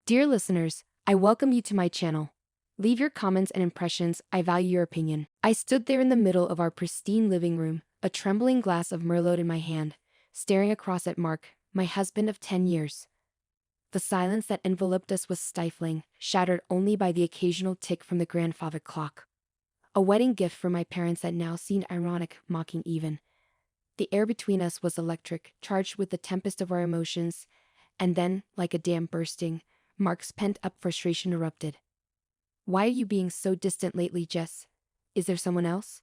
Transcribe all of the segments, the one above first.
Dear listeners, I welcome you to my channel. Leave your comments and impressions, I value your opinion. I stood there in the middle of our pristine living room, a trembling glass of Merlot in my hand, staring across at Mark, my husband of 10 years. The silence that enveloped us was stifling, shattered only by the occasional tick from the grandfather clock. A wedding gift for my parents that now seemed ironic, mocking even. The air between us was electric, charged with the tempest of our emotions, and then, like a dam bursting, Mark's pent-up frustration erupted. "Why are you being so distant lately, Jess? Is there someone else?"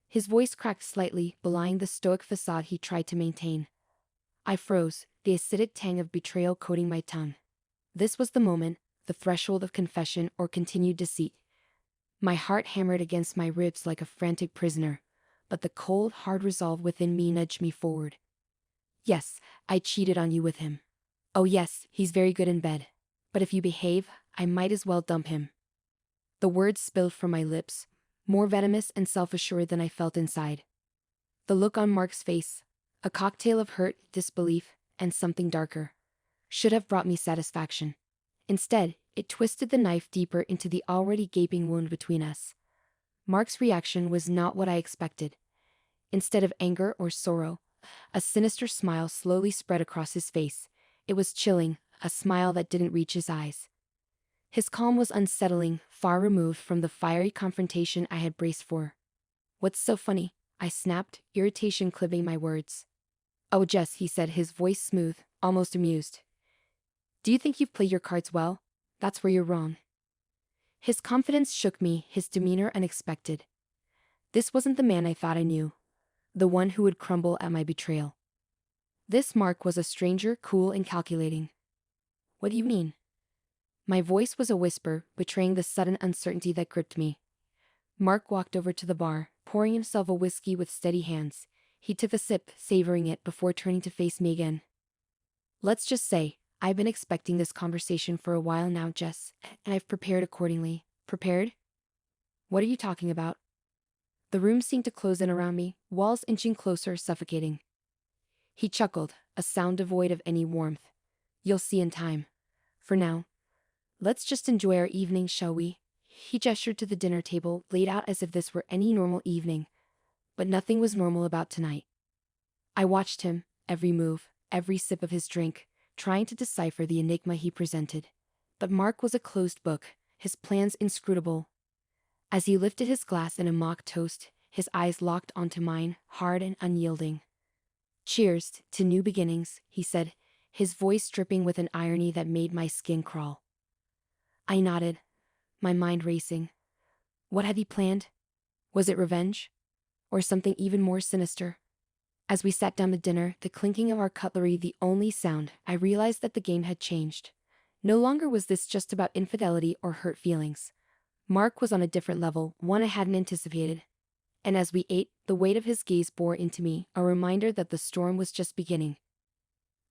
His voice cracked slightly, belying the stoic facade he tried to maintain. I froze, the acidic tang of betrayal coating my tongue. This was the moment, the threshold of confession or continued deceit. My heart hammered against my ribs like a frantic prisoner, but the cold, hard resolve within me nudged me forward. "Yes, I cheated on you with him. Oh yes, he's very good in bed. But if you behave, I might as well dump him." The words spilled from my lips, more venomous and self-assured than I felt inside. The look on Mark's face, a cocktail of hurt, disbelief, and something darker, should have brought me satisfaction. Instead, it twisted the knife deeper into the already gaping wound between us. Mark's reaction was not what I expected. Instead of anger or sorrow, a sinister smile slowly spread across his face. It was chilling, a smile that didn't reach his eyes. His calm was unsettling, far removed from the fiery confrontation I had braced for. "What's so funny?" I snapped, irritation clipping my words. "Oh Jess," he said, his voice smooth, almost amused. "Do you think you've played your cards well? That's where you're wrong." His confidence shook me, his demeanor unexpected. This wasn't the man I thought I knew. The one who would crumble at my betrayal. This Mark was a stranger, cool and calculating. "What do you mean?" My voice was a whisper, betraying the sudden uncertainty that gripped me. Mark walked over to the bar, pouring himself a whiskey with steady hands. He took a sip, savoring it before turning to face me again. "Let's just say, I've been expecting this conversation for a while now, Jess, and I've prepared accordingly." "Prepared? What are you talking about?" The room seemed to close in around me, walls inching closer, suffocating. He chuckled, a sound devoid of any warmth. "You'll see in time. For now, let's just enjoy our evening, shall we?" He gestured to the dinner table, laid out as if this were any normal evening. But nothing was normal about tonight. I watched him, every move, every sip of his drink, trying to decipher the enigma he presented. But Mark was a closed book, his plans inscrutable. As he lifted his glass in a mock toast, his eyes locked onto mine, hard and unyielding. "Cheers to new beginnings," he said, his voice dripping with an irony that made my skin crawl. I nodded, my mind racing. What had he planned? Was it revenge? Or something even more sinister? As we sat down to dinner, the clinking of our cutlery the only sound, I realized that the game had changed. No longer was this just about infidelity or hurt feelings. Mark was on a different level, one I hadn't anticipated. And as we ate, the weight of his gaze bore into me, a reminder that the storm was just beginning.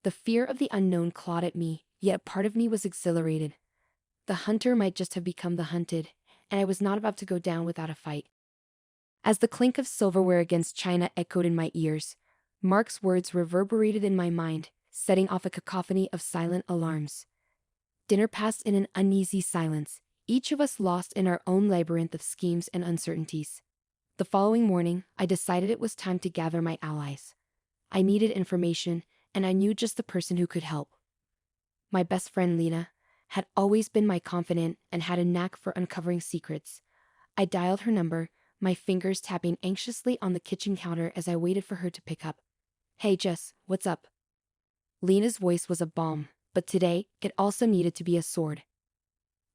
The fear of the unknown clawed at me, yet a part of me was exhilarated. The hunter might just have become the hunted, and I was not about to go down without a fight. As the clink of silverware against china echoed in my ears, Mark's words reverberated in my mind, setting off a cacophony of silent alarms. Dinner passed in an uneasy silence, each of us lost in our own labyrinth of schemes and uncertainties. The following morning, I decided it was time to gather my allies. I needed information, and I knew just the person who could help. My best friend Lena had always been my confidant and had a knack for uncovering secrets. I dialed her number, my fingers tapping anxiously on the kitchen counter as I waited for her to pick up. "Hey Jess, what's up?" Lena's voice was a balm, but today, it also needed to be a sword.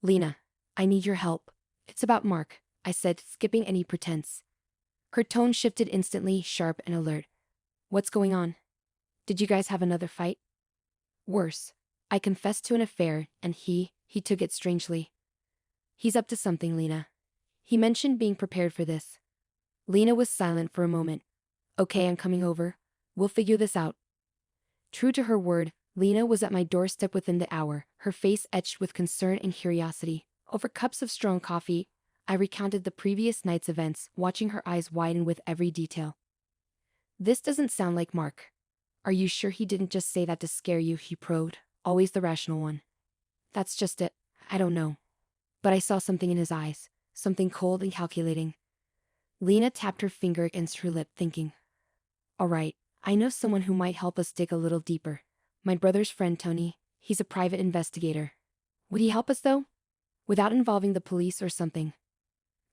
"Lena, I need your help. It's about Mark," I said, skipping any pretense. Her tone shifted instantly, sharp and alert. "What's going on? Did you guys have another fight?" "Worse. I confessed to an affair, and he took it strangely. He's up to something, Lena. He mentioned being prepared for this." Lena was silent for a moment. "Okay, I'm coming over. We'll figure this out." True to her word, Lena was at my doorstep within the hour, her face etched with concern and curiosity. Over cups of strong coffee, I recounted the previous night's events, watching her eyes widen with every detail. "This doesn't sound like Mark. Are you sure he didn't just say that to scare you?" he probed, always the rational one. That's just it. I don't know. But I saw something in his eyes, something cold and calculating. Lena tapped her finger against her lip, thinking. All right, I know someone who might help us dig a little deeper. My brother's friend Tony, he's a private investigator. Would he help us though? Without involving the police or something.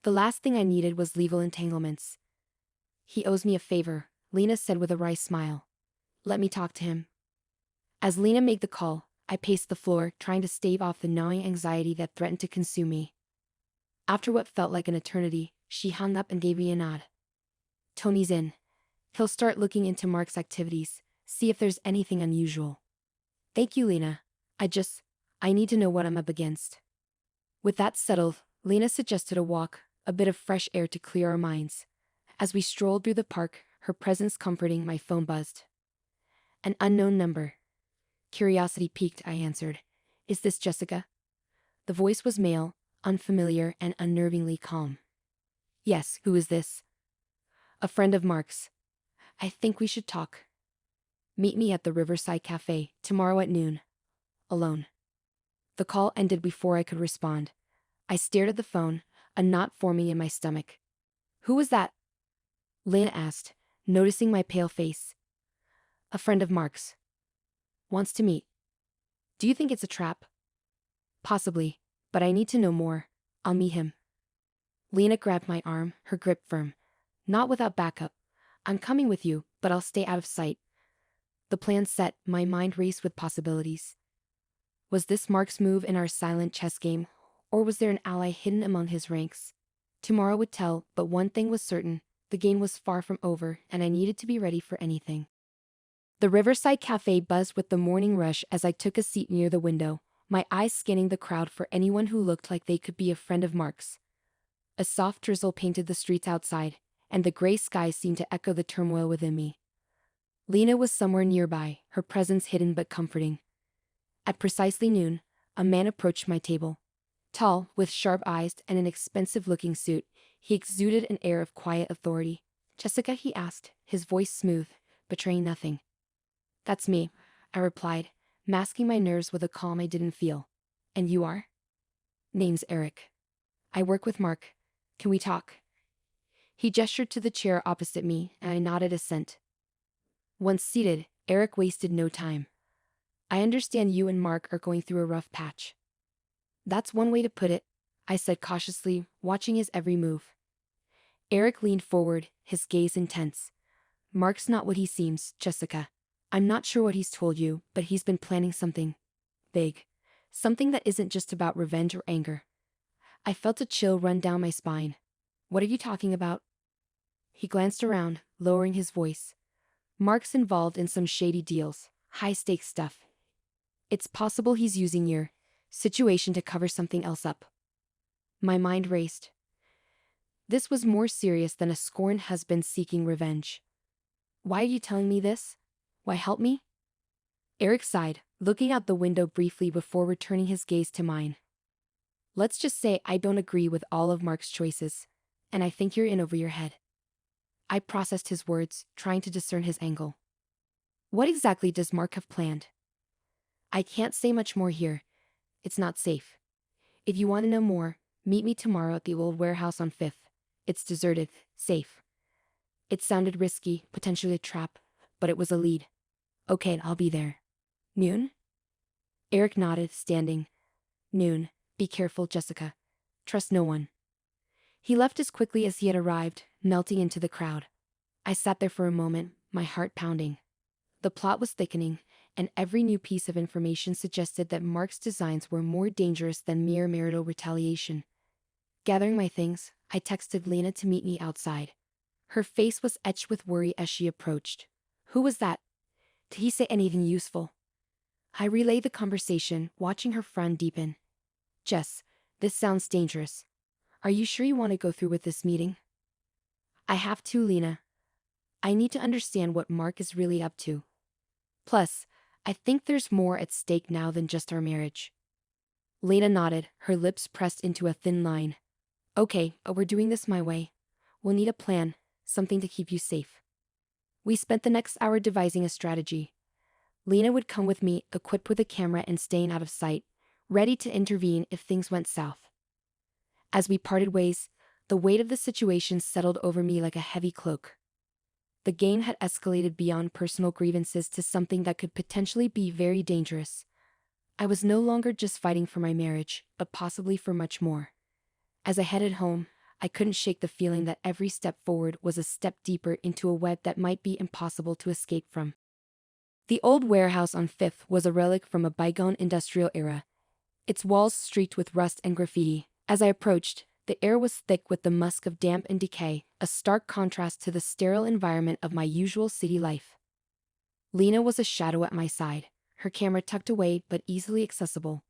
The last thing I needed was legal entanglements. He owes me a favor, Lena said with a wry smile. Let me talk to him. As Lena made the call, I paced the floor, trying to stave off the gnawing anxiety that threatened to consume me. After what felt like an eternity, she hung up and gave me a nod. Tony's in. He'll start looking into Mark's activities, see if there's anything unusual. Thank you, Lena. I need to know what I'm up against. With that settled, Lena suggested a walk, a bit of fresh air to clear our minds. As we strolled through the park, her presence comforting, my phone buzzed. An unknown number. Curiosity piqued, I answered. Is this Jessica? The voice was male, unfamiliar and unnervingly calm. Yes, who is this? A friend of Mark's. I think we should talk. Meet me at the Riverside Cafe, tomorrow at noon. Alone. The call ended before I could respond. I stared at the phone, a knot forming in my stomach. Who was that? Lena asked, noticing my pale face. A friend of Mark's. Wants to meet. Do you think it's a trap? Possibly, but I need to know more. I'll meet him. Lena grabbed my arm, her grip firm. Not without backup. I'm coming with you, but I'll stay out of sight. The plan set, my mind raced with possibilities. Was this Mark's move in our silent chess game, or was there an ally hidden among his ranks? Tomorrow would tell, but one thing was certain, the game was far from over, and I needed to be ready for anything. The Riverside Cafe buzzed with the morning rush as I took a seat near the window, my eyes scanning the crowd for anyone who looked like they could be a friend of Mark's. A soft drizzle painted the streets outside, and the gray sky seemed to echo the turmoil within me. Lena was somewhere nearby, her presence hidden but comforting. At precisely noon, a man approached my table. Tall, with sharp eyes and an expensive-looking suit, he exuded an air of quiet authority. Jessica, he asked, his voice smooth, betraying nothing. That's me, I replied, masking my nerves with a calm I didn't feel. And you are? Name's Eric. I work with Mark. Can we talk? He gestured to the chair opposite me, and I nodded assent. Once seated, Eric wasted no time. I understand you and Mark are going through a rough patch. That's one way to put it, I said cautiously, watching his every move. Eric leaned forward, his gaze intense. Mark's not what he seems, Jessica. I'm not sure what he's told you, but he's been planning something big. Something that isn't just about revenge or anger. I felt a chill run down my spine. What are you talking about? He glanced around, lowering his voice. Mark's involved in some shady deals, high-stakes stuff. It's possible he's using your situation to cover something else up. My mind raced. This was more serious than a scorned husband seeking revenge. Why are you telling me this? Why help me? Eric sighed, looking out the window briefly before returning his gaze to mine. Let's just say I don't agree with all of Mark's choices, and I think you're in over your head. I processed his words, trying to discern his angle. What exactly does Mark have planned? I can't say much more here. It's not safe. If you want to know more, meet me tomorrow at the old warehouse on 5th. It's deserted, safe. It sounded risky, potentially a trap, but it was a lead. Okay, I'll be there. Noon? Eric nodded, standing. Noon. Be careful, Jessica. Trust no one. He left as quickly as he had arrived, melting into the crowd. I sat there for a moment, my heart pounding. The plot was thickening, and every new piece of information suggested that Mark's designs were more dangerous than mere marital retaliation. Gathering my things, I texted Lena to meet me outside. Her face was etched with worry as she approached. Who was that? Did he say anything useful? I relayed the conversation, watching her frown deepen. Jess, this sounds dangerous. Are you sure you want to go through with this meeting? I have to, Lena. I need to understand what Mark is really up to. Plus, I think there's more at stake now than just our marriage. Lena nodded, her lips pressed into a thin line. Okay, we're doing this my way. We'll need a plan, something to keep you safe. We spent the next hour devising a strategy. Lena would come with me, equipped with a camera and staying out of sight, ready to intervene if things went south. As we parted ways, the weight of the situation settled over me like a heavy cloak. The game had escalated beyond personal grievances to something that could potentially be very dangerous. I was no longer just fighting for my marriage, but possibly for much more. As I headed home, I couldn't shake the feeling that every step forward was a step deeper into a web that might be impossible to escape from. The old warehouse on Fifth was a relic from a bygone industrial era, its walls streaked with rust and graffiti. As I approached, the air was thick with the musk of damp and decay, a stark contrast to the sterile environment of my usual city life. Lena was a shadow at my side, her camera tucked away but easily accessible.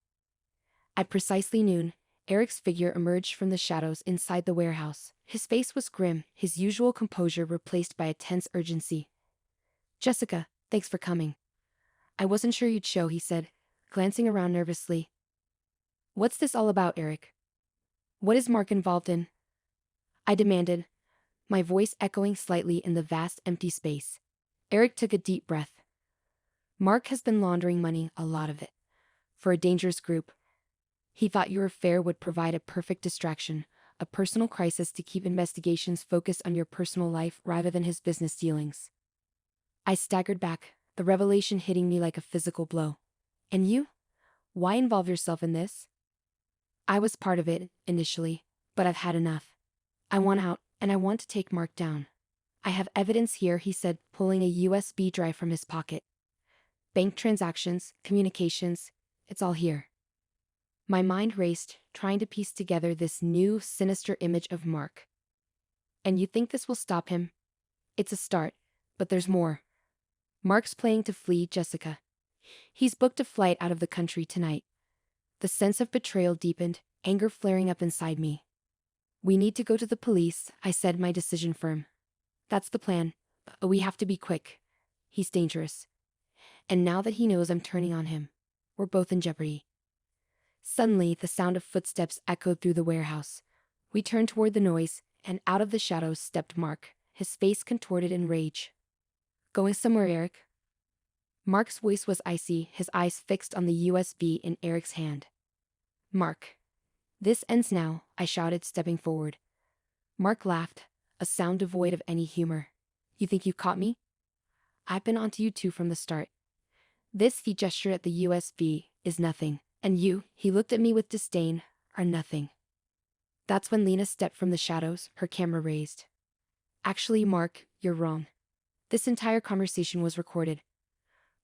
At precisely noon, Eric's figure emerged from the shadows inside the warehouse. His face was grim, his usual composure replaced by a tense urgency. "Jessica, thanks for coming. I wasn't sure you'd show," he said, glancing around nervously. "What's this all about, Eric? What is Mark involved in?" I demanded, my voice echoing slightly in the vast empty space. Eric took a deep breath. "Mark has been laundering money, a lot of it, for a dangerous group. He thought your affair would provide a perfect distraction, a personal crisis to keep investigations focused on your personal life rather than his business dealings." I staggered back, the revelation hitting me like a physical blow. "And you? Why involve yourself in this?" "I was part of it, initially, but I've had enough. I want out, and I want to take Mark down. I have evidence here," he said, pulling a USB drive from his pocket. "Bank transactions, communications, it's all here." My mind raced, trying to piece together this new, sinister image of Mark. "And you think this will stop him?" "It's a start, but there's more. Mark's planning to flee, Jessica. He's booked a flight out of the country tonight." The sense of betrayal deepened, anger flaring up inside me. "We need to go to the police," I said, my decision firm. "That's the plan, but we have to be quick. He's dangerous. And now that he knows I'm turning on him, we're both in jeopardy." Suddenly, the sound of footsteps echoed through the warehouse. We turned toward the noise, and out of the shadows stepped Mark, his face contorted in rage. "Going somewhere, Eric?" Mark's voice was icy, his eyes fixed on the USB in Eric's hand. "Mark. This ends now," I shouted, stepping forward. Mark laughed, a sound devoid of any humor. "You think you caught me? I've been onto you two from the start. This," he gestured at the USB, "is nothing. And you," he looked at me with disdain, "are nothing." That's when Lena stepped from the shadows, her camera raised. "Actually, Mark, you're wrong. This entire conversation was recorded."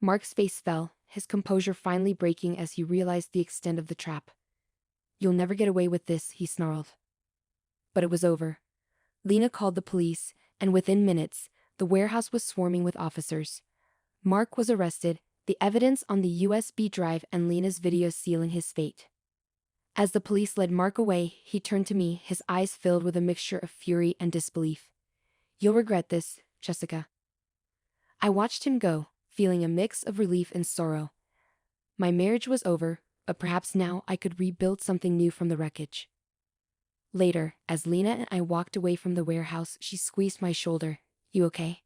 Mark's face fell, his composure finally breaking as he realized the extent of the trap. "You'll never get away with this," he snarled. But it was over. Lena called the police, and within minutes, the warehouse was swarming with officers. Mark was arrested, the evidence on the USB drive and Lena's video sealing his fate. As the police led Mark away, he turned to me, his eyes filled with a mixture of fury and disbelief. "You'll regret this, Jessica." I watched him go, feeling a mix of relief and sorrow. My marriage was over, but perhaps now I could rebuild something new from the wreckage. Later, as Lena and I walked away from the warehouse, she squeezed my shoulder. "You okay?"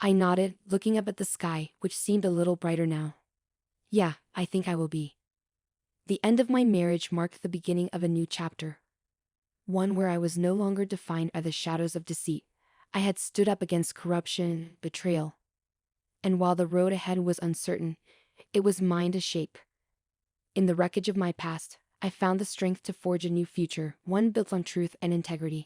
I nodded, looking up at the sky, which seemed a little brighter now. "Yeah, I think I will be." The end of my marriage marked the beginning of a new chapter. One where I was no longer defined by the shadows of deceit. I had stood up against corruption, betrayal. And while the road ahead was uncertain, it was mine to shape. In the wreckage of my past, I found the strength to forge a new future, one built on truth and integrity.